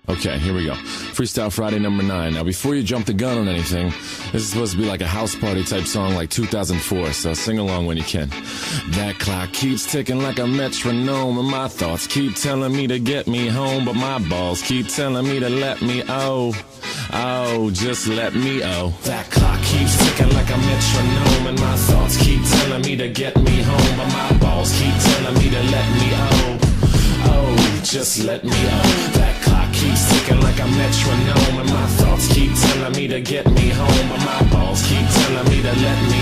Okay, here we go. Freestyle Friday number 9. Now, before you jump the gun on anything, this is supposed to be like a house party type song like 2004, so sing along when you can. That clock keeps ticking like a metronome, and my thoughts keep telling me to get me home, but my balls keep telling me to let me just let me That clock keeps ticking like a metronome, and my thoughts keep telling me to get me home, but my balls keep telling me to let me just let me That clock keeps ticking like a metronome, and my thoughts keep telling me to get me home, but my balls keep telling me to let me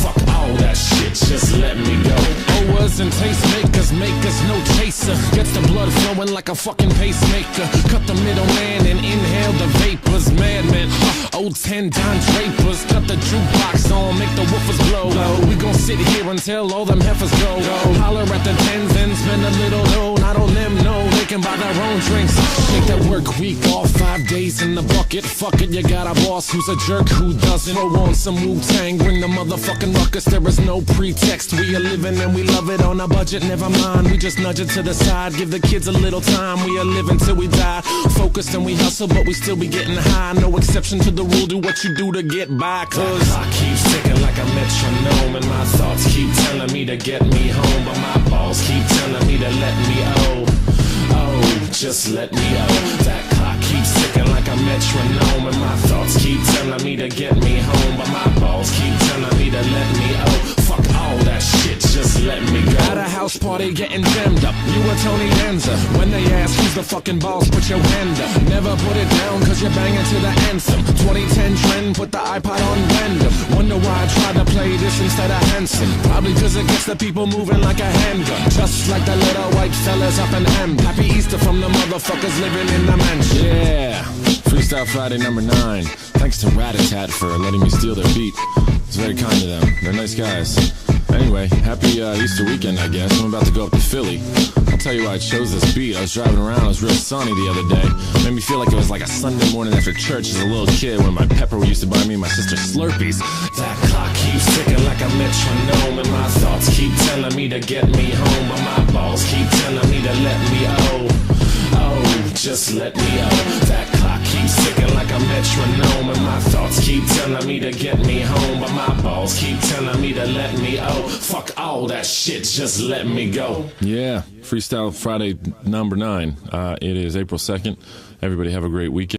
Fuck all that shit, just let me go. Owers and tastemakers, makers, no chaser. Gets the blood flowing like a fucking pacemaker. Cut the middleman and inhale the vapors. Madman, old 10 Don Drapers. Cut the jukebox on, make the woofers blow. We gon' sit here until all them heifers go. Holler at the tens and spend a little dough. Not on them, no, they can buy their own drinks. Take that work week off, 5 days in the bucket. Fuck it, you got a boss who's a jerk who doesn't. Throw on some Wu-Tang, bring the motherfucking ruckus. There is no pretext, we are living and we love it on a budget. Never mind, we just nudge it to the side. Give the kids a little time, we are living till we die. Focused and we hustle, but we still be getting high. No exception to the rule, do what you do to get by. Cause the clock keeps ticking like a metronome, and my thoughts keep telling me to get me home, but my balls keep telling me to let me just let me That clock keeps ticking like a metronome, and my thoughts keep telling me to get me home, but my balls keep telling me to let me Fuck all that shit, just let me go. At a house party getting jammed up, you and Tony Danza. When they ask who's the fucking boss, put your hand up. Never put it down cause you're banging to the anthem. 2010 trend, put the iPod on random. Wonder why I tried to play this instead of Hanson. Probably cause it gets the people moving like a handgun. Just like the little white fellas up in M. Happy Easter from the motherfuckers living in the mansion. Yeah, Freestyle Friday number 9. Thanks to Rat-a-Tat for letting me steal their beat. It's very kind of them. They're nice guys. Anyway, happy Easter weekend, I guess. I'm about to go up to Philly. I'll tell you why I chose this beat. I was driving around, it was real sunny the other day. Made me feel like it was like a Sunday morning after church as a little kid when my pepper used to buy me and my sister Slurpees. That clock keeps ticking like a metronome, and my thoughts keep telling me to get me home, but my balls keep telling me to let me just let me That clock keeps ticking like a metronome, and my thoughts keep telling me to get me home, but my balls keep telling me to let me Fuck all that shit, just let me go. Yeah, Freestyle Friday number 9. It is April 2nd. Everybody have a great weekend.